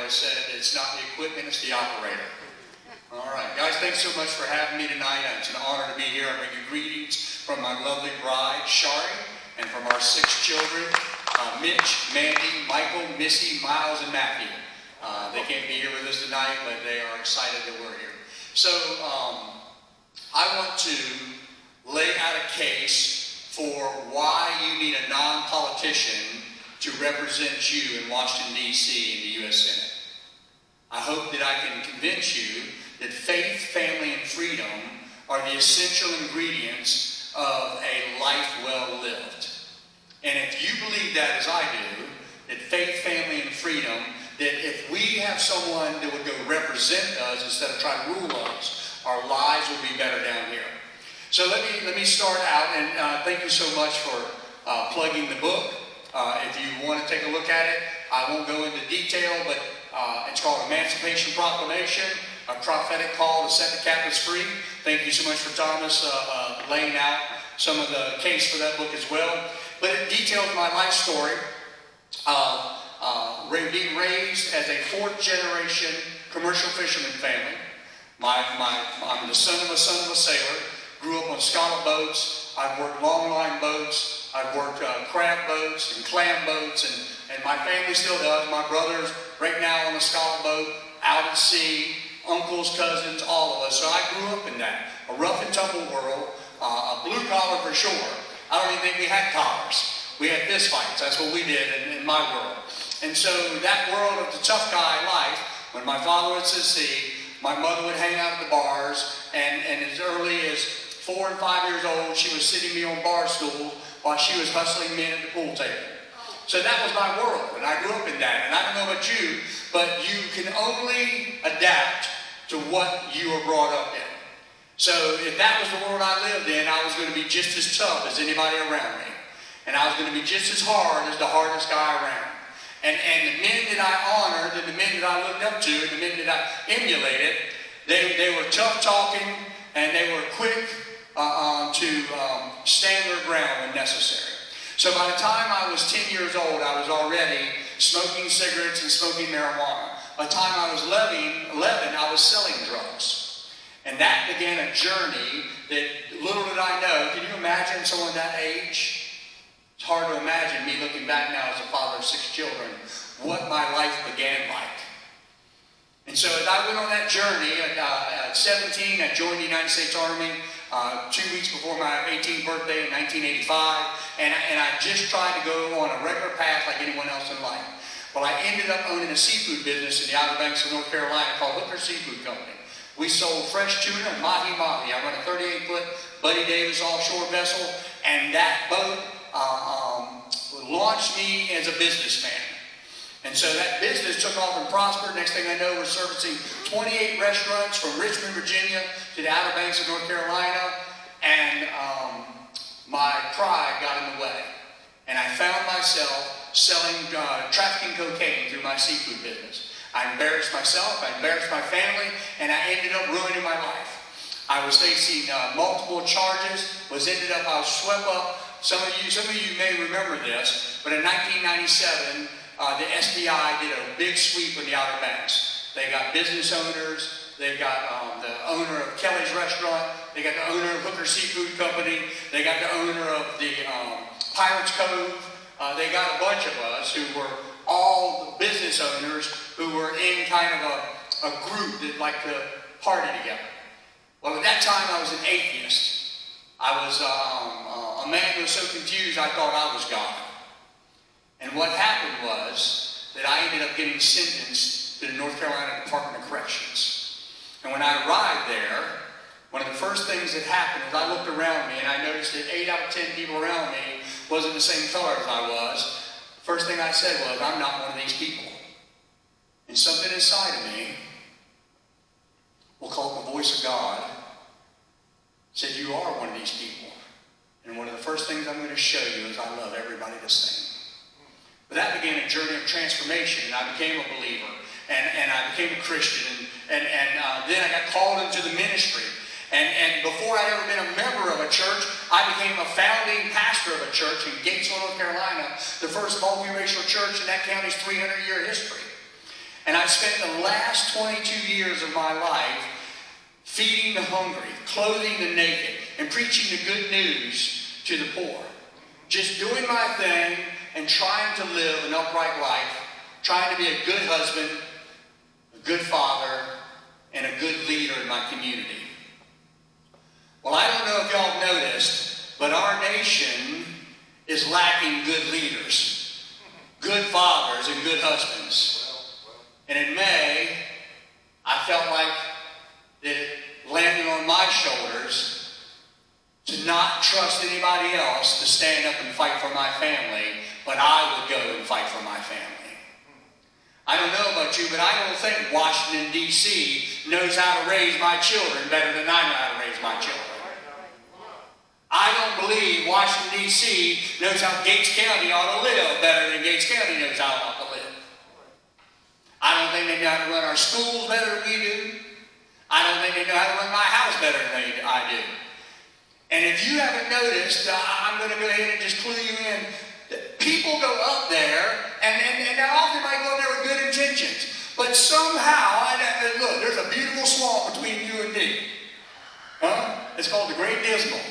always said, it's not the equipment, it's the operator. All right, guys, thanks so much for having me tonight. It's an honor to be here. I bring you greetings from my lovely bride, Shari, and from our 6 children, Mitch, Mandy, Michael, Missy, Miles, and Matthew. They can't be here with us tonight, but they are excited that we're here. So, I want to lay out a case for why you need a non-politician to represent you in Washington, D.C. in the U.S. Senate. I hope that I can convince you that faith, family, and freedom are the essential ingredients of a life well lived. And if you believe that as I do, that faith, family, and freedom, that if we have someone that would go represent us instead of try to rule us, our lives would be better down here. So let me start out, and thank you so much for plugging the book. If you want to take a look at it, I won't go into detail, but it's called Emancipation Proclamation, a prophetic call to set the captives free. Thank you so much for Thomas laying out some of the case for that book as well. But it details my life story being raised as a 4th generation commercial fisherman family. I'm the son of a sailor. Grew up on scallop boats. I've worked long line boats. I've worked crab boats and clam boats, and my family still does. My brother's right now on a scallop boat, out at sea, uncles, cousins, all of us. So I grew up in that. A rough and tumble world, a blue collar for sure. I don't even think we had collars. We had fist fights. That's what we did in my world. And so that world of the tough guy life, when my father would sea, my mother would hang out at the bars, and as early as 4 and 5 years old, she was sitting me on bar stools while she was hustling men at the pool table. So that was my world, and I grew up in that. And I don't know about you, but you can only adapt to what you were brought up in. So if that was the world I lived in, I was going to be just as tough as anybody around me. And I was going to be just as hard as the hardest guy around. And the men that I honored, and the men that I looked up to, and the men that I emulated, they were tough talking, and they were quick to stand their ground when necessary. So by the time I was 10 years old, I was already smoking cigarettes and smoking marijuana. By the time I was 11, I was selling drugs. And that began a journey that little did I know. Can you imagine someone that age? It's hard to imagine me looking back now as a father of 6 children, what my life began like. And so as I went on that journey, at 17, I joined the United States Army 2 weeks before my 18th birthday in 1985. And I just tried to go on a regular path like anyone else in life. Well, I ended up owning a seafood business in the Outer Banks of North Carolina called Hooker Seafood Company. We sold fresh tuna and mahi-mahi. I run a 38-foot Buddy Davis offshore vessel, and that boat launched me as a businessman. And so that business took off and prospered. Next thing I know, we're servicing 28 restaurants from Richmond, Virginia to the Outer Banks of North Carolina. And my pride got in the way. And I found myself selling, trafficking cocaine through my seafood business. I embarrassed myself, I embarrassed my family, and I ended up ruining my life. I was facing multiple charges, I was swept up. Some of you may remember this, but in 1997, the SBI did a big sweep in the Outer Banks. They got business owners, they got the owner of Kelly's Restaurant, they got the owner of Hooker Seafood Company, they got the owner of the Pirates Cove, they got a bunch of us who were all business owners who were in kind of a group that liked to party together. Well, at that time I was an atheist. I was a man who was so confused I thought I was God. And what happened was that I ended up getting sentenced to the North Carolina Department of Corrections. And when I arrived there, one of the first things that happened is I looked around me and I noticed that 8 out of 10 people around me wasn't the same color as I was. First thing I said was, I'm not one of these people. And something inside of me, we'll call it the voice of God, said, you are one of these people. And one of the first things I'm going to show you is I love everybody the same. But that began a journey of transformation, and I became a believer, and I became a Christian, and then I got called into the ministry. And before I'd ever been a member of a church, I became a founding pastor of a church in Gatesville, North Carolina, the first multiracial church in that county's 300-year history. And I spent the last 22 years of my life feeding the hungry, clothing the naked, and preaching the good news to the poor. Just doing my thing and trying to live an upright life, trying to be a good husband, a good father, and a good leader in my community. Well, I don't know if y'all have noticed, but our nation is lacking good leaders, good fathers, and good husbands. And in May, I felt like that it landed on my shoulders to not trust anybody else to stand up and fight for my family, but I would go and fight for my family. I don't know about you, but I don't think Washington, D.C. knows how to raise my children better than I know how to raise my children. I don't believe Washington, D.C. knows how Gates County ought to live better than Gates County knows how it ought to live. I don't think they know how to run our schools better than we do. I don't think they know how to run my house better than I do. And if you haven't noticed, I'm going to go ahead and just clue you in. People go up there, and they often might go up there with good intentions. But somehow, look, there's a beautiful swamp between you and me. It's called the Great Dismal.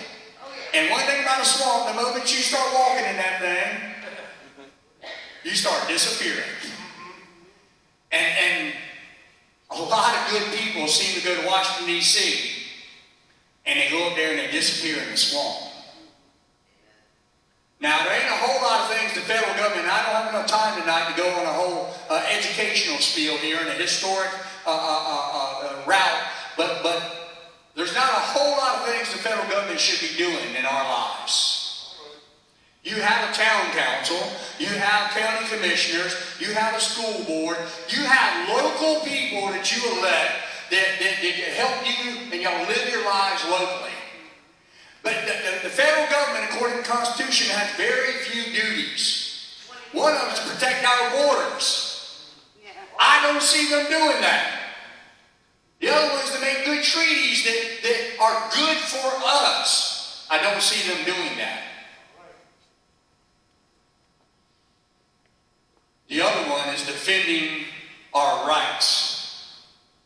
And one thing about a swamp, the moment you start walking in that thing, you start disappearing. And a lot of good people seem to go to Washington, D.C., and they go up there and they disappear in the swamp. Now, there ain't a whole lot of things the federal government, and I don't have enough time tonight to go on a whole educational spiel here in a historic route, but there's not a whole lot of things the federal government should be doing in our lives. You have a town council, you have county commissioners, you have a school board, you have local people that you elect that help you and y'all live your lives locally. But the federal government, according to the Constitution, has very few duties. One of them is to protect our borders. I don't see them doing that. The other one is to make good treaties that are good for us. I don't see them doing that. The other one is defending our rights.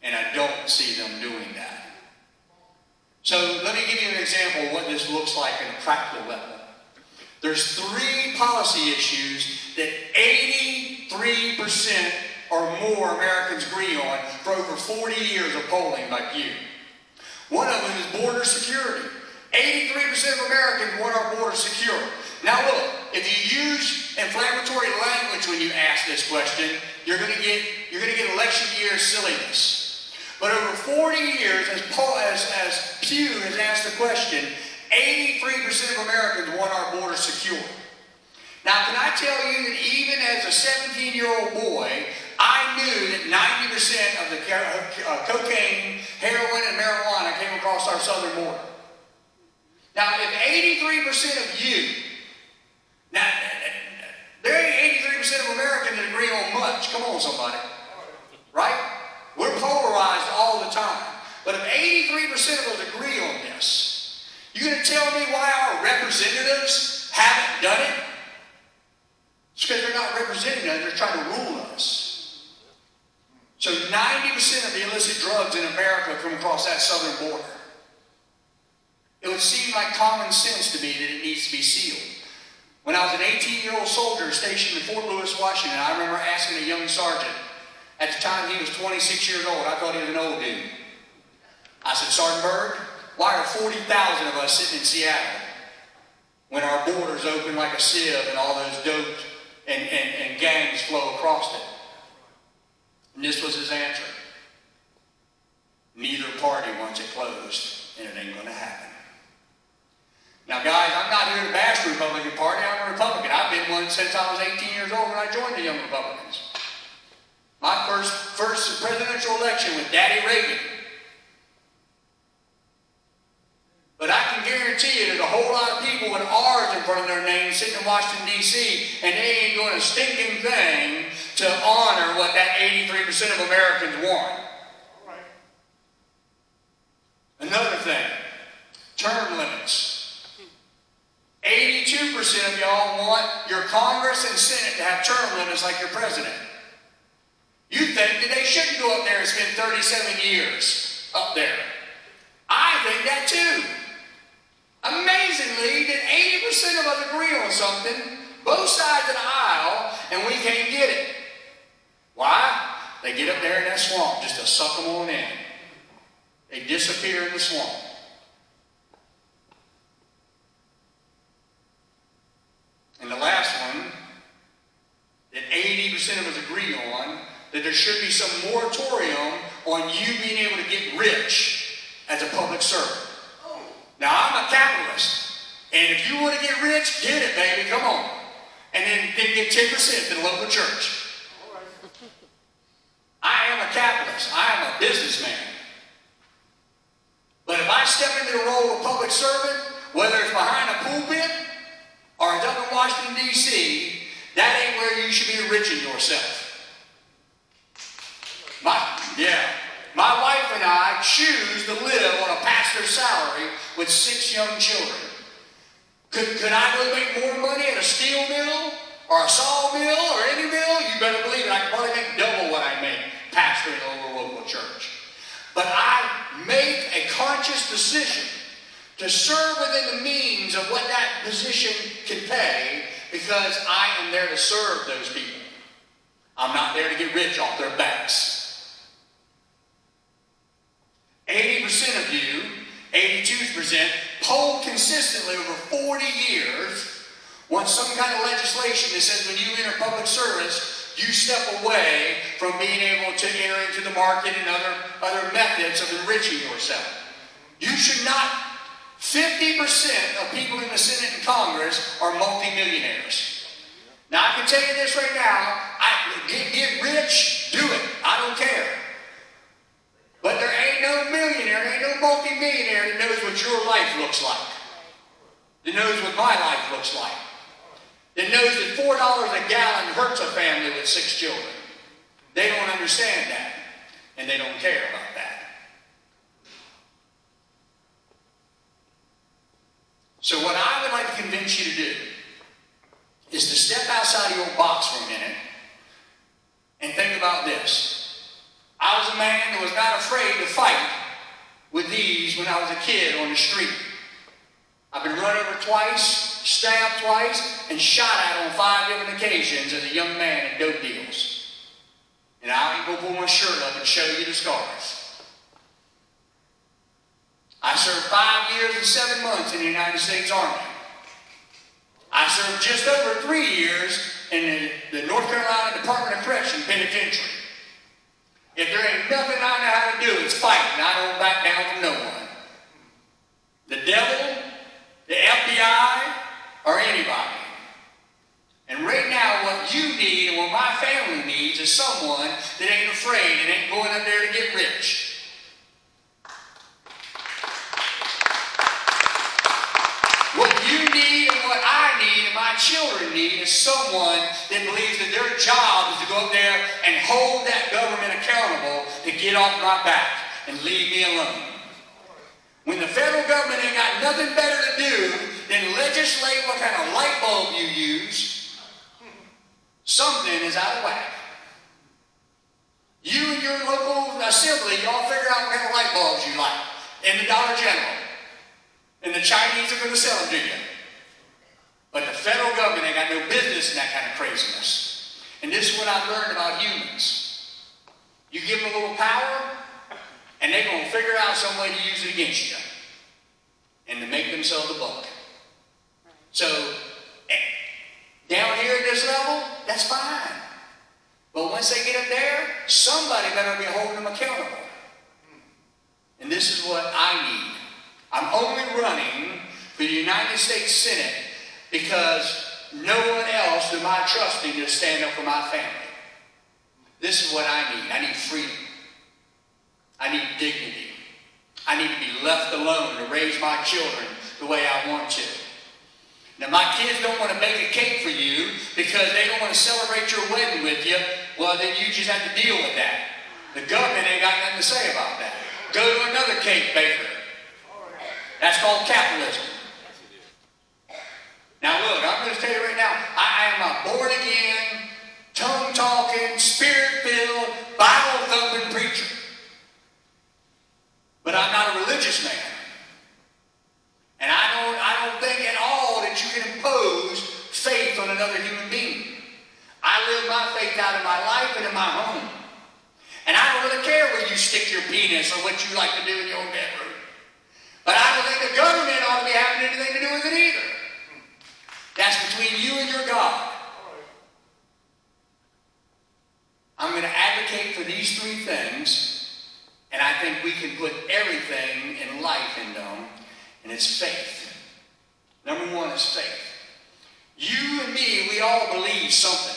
And I don't see them doing that. So let me give you an example of what this looks like at a practical level. There's 3 policy issues that 83% or more Americans agree on for over 40 years of polling by Pew. One of them is border security. 83% of Americans want our border secure. Now look, if you use inflammatory language when you ask this question, you're going to get election year silliness. But over 40 years, as Pew has asked the question, 83% of Americans want our border secure. Now, can I tell you that even as a 17-year-old boy, I knew that 90% of the cocaine, heroin, and marijuana came across our southern border. Now, if 83% of you, now, there ain't 83% of Americans that agree on much. Come on, somebody. Right? We're polarized all the time. But if 83% of us agree on this, you're going to tell me why our representatives haven't done it? It's because they're not representing us, they're trying to rule us. So 90% of the illicit drugs in America come across that southern border. It would seem like common sense to me that it needs to be sealed. When I was an 18-year-old soldier stationed in Fort Lewis, Washington, I remember asking a young sergeant. At the time, he was 26 years old. I thought he was an old dude. I said, Sergeant Berg, why are 40,000 of us sitting in Seattle when our borders open like a sieve and all those dope and gangs flow across it? And this was his answer. Neither party wants it closed, and it ain't going to happen. Now, guys, I'm not here to bash the Republican Party. I'm a Republican. I've been one since I was 18 years old when I joined the Young Republicans. My first presidential election with Daddy Reagan. But I can guarantee you there's a whole lot of people with R's in front of their names sitting in Washington, D.C., and they ain't doing a stinking thing to honor what that 83% of Americans want. Another thing, term limits. 82% of y'all want your Congress and Senate to have term limits like your president. You think that they shouldn't go up there and spend 37 years up there. I think that too. Amazingly, that 80% of us agree on something, both sides of the aisle, and we can't get it. Why? They get up there in that swamp just to suck them on in. They disappear in the swamp. And the last one, that 80% of us agree on, that there should be some moratorium on you being able to get rich as a public servant. Now, I'm a capitalist, and if you want to get rich, get it, baby, come on. And then get 10% to the local church. I am a capitalist. I am a businessman. But if I step into the role of public servant, whether it's behind a pulpit or it's up in Washington, D.C., that ain't where you should be enriching yourself. My wife and I choose to live on a pastor's salary with 6 young children. Could I go make more money at a steel mill or a saw mill or any mill? You better believe it. I could probably make double what I make pastoring a local church. But I make a conscious decision to serve within the means of what that position can pay, because I am there to serve those people. I'm not there to get rich off their backs. 80% of you, 82%, polled consistently over 40 years, want some kind of legislation that says when you enter public service, you step away from being able to enter into the market and other methods of enriching yourself. You should not. 50% of people in the Senate and Congress are multimillionaires. Now, I can tell you this right now, get rich, do it. I don't care. But there ain't no millionaire, there ain't no multimillionaire that knows what your life looks like. That knows what my life looks like. That knows that $4 a gallon hurts a family with 6 children. They don't understand that. And they don't care about that. So what I would like to convince you to do is to step outside of your box for a minute and think about this. I was a man that was not afraid to fight with these when I was a kid on the street. I've been run over twice, stabbed twice, and shot at on 5 different occasions as a young man at dope deals. And I can go pull my shirt up and show you the scars. I served 5 years and 7 months in the United States Army. I served just over 3 years in the North Carolina Department of Correction Penitentiary. If there ain't nothing I know how to do, it's fight, and I don't back down from no one. The devil, the FBI, or anybody. And right now, what you need and what my family needs is someone that ain't afraid and ain't going up there to get rich. What you need and what I need and my children need is someone that believes that their job is to go up there and hold that government accountable to get off my back and leave me alone. When the federal government ain't got nothing better to do than legislate what kind of light bulb you use, something is out of whack. You and your local assembly, y'all figure out what kind of light bulbs you like in the Dollar General. And the Chinese are going to sell them to you. But the federal government ain't got no business in that kind of craziness. And this is what I've learned about humans. You give them a little power, and they're going to figure out some way to use it against you. And to make themselves a buck. So, down here at this level, that's fine. But once they get up there, somebody better be holding them accountable. And this is what I need. I'm only running for the United States Senate because no one else am I trusting to stand up for my family. This is what I need. I need freedom. I need dignity. I need to be left alone to raise my children the way I want to. Now, my kids don't want to bake a cake for you because they don't want to celebrate your wedding with you. Well, then you just have to deal with that. The government ain't got nothing to say about that. Go to another cake baker. That's called capitalism. Now look, I'm going to tell you right now, I am a born-again, tongue-talking, spirit-filled, Bible stick your penis or what you like to do in your own bedroom. But I don't think the government ought to be having anything to do with it either. That's between you and your God. I'm going to advocate for these three things, and I think we can put everything in life into them, and it's faith. Number one is faith. You and me, we all believe something.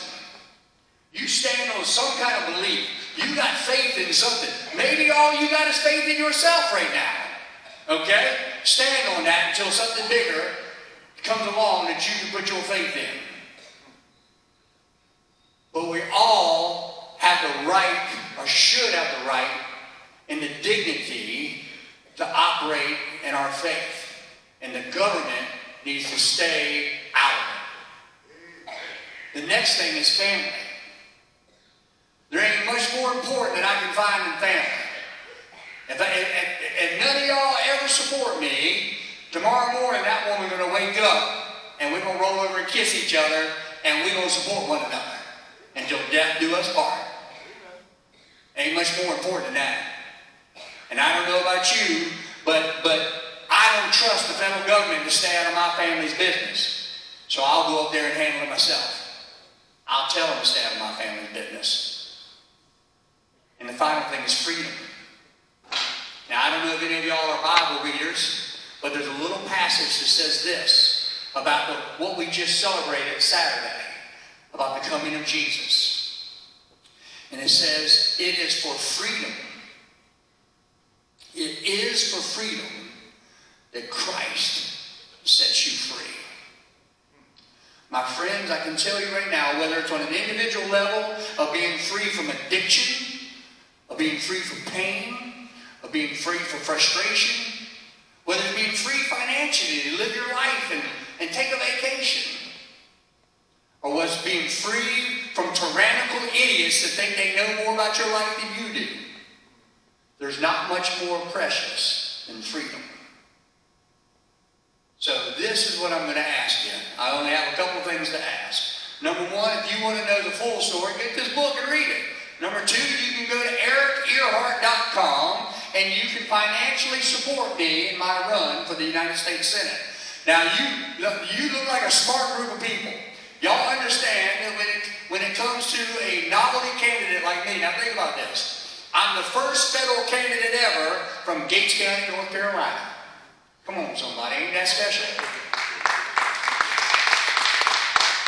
You stand on some kind of belief. You got faith in something. Maybe all you got is faith in yourself right now. Okay? Stand on that until something bigger comes along that you can put your faith in. But we all have the right, or should have the right, and the dignity to operate in our faith. And the government needs to stay out of it. The next thing is family. There ain't much more important that I can find than family. If none of y'all ever support me, tomorrow morning that woman's going to wake up and we're going to roll over and kiss each other and we're going to support one another until death do us part. Ain't much more important than that. And I don't know about you, but I don't trust the federal government to stay out of my family's business. So I'll go up there and handle it myself. I'll tell them to stay out of my family's business. And the final thing is freedom. Now, I don't know if any of y'all are Bible readers, but there's a little passage that says this about what we just celebrated Saturday, about the coming of Jesus. And it says, it is for freedom. It is for freedom that Christ sets you free. My friends, I can tell you right now, whether it's on an individual level of being free from addiction, of being free from pain, of being free from frustration, whether it's being free financially to live your life and take a vacation, or whether it's being free from tyrannical idiots that think they know more about your life than you do. There's not much more precious than freedom. So this is what I'm going to ask you. I only have a couple things to ask. Number one, if you want to know the full story, get this book and read it. Number two, you can go to ericearhart.com and you can financially support me in my run for the United States Senate. Now, you look like a smart group of people. Y'all understand that when it comes to a novelty candidate like me, now think about this. I'm the first federal candidate ever from Gates County, North Carolina. Come on, somebody, ain't that special?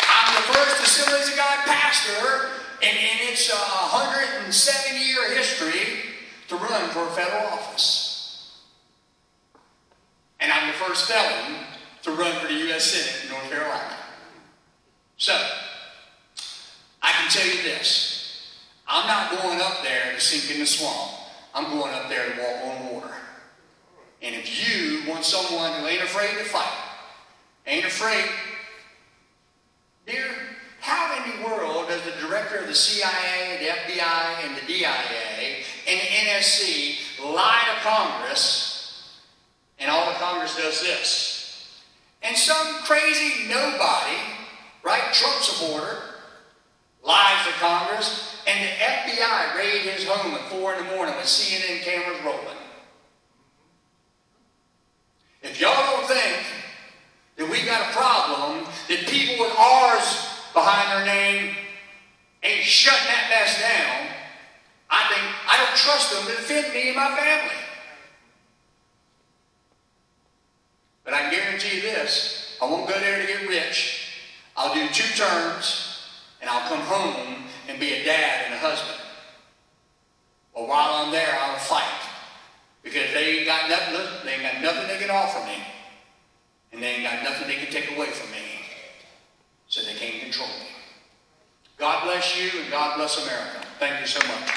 I'm the first Assemblies of God pastor in its 107-year history to run for a federal office. And I'm the first felon to run for the U.S. Senate in North Carolina. So, I can tell you this. I'm not going up there to sink in the swamp. I'm going up there to walk on water. And if you want someone who ain't afraid to fight, ain't afraid, dear, how in the world does the director of the CIA, the FBI, and the DIA, and the NSC lie to Congress, and all the Congress does this? And some crazy nobody, right, Trump supporter, lies to Congress, and the FBI raid his home at 4 in the morning with CNN cameras rolling. If y'all don't think that we got a problem, that people with R's behind their name ain't shutting that mess down, I don't trust them to defend me and my family. But I can guarantee you this, I won't go there to get rich. I'll do 2 terms, and I'll come home and be a dad and a husband. But while I'm there, I'll fight. Because they ain't got nothing they can offer me. And they ain't got nothing they can take away from me. So they can't control me. God bless you and God bless America. Thank you so much.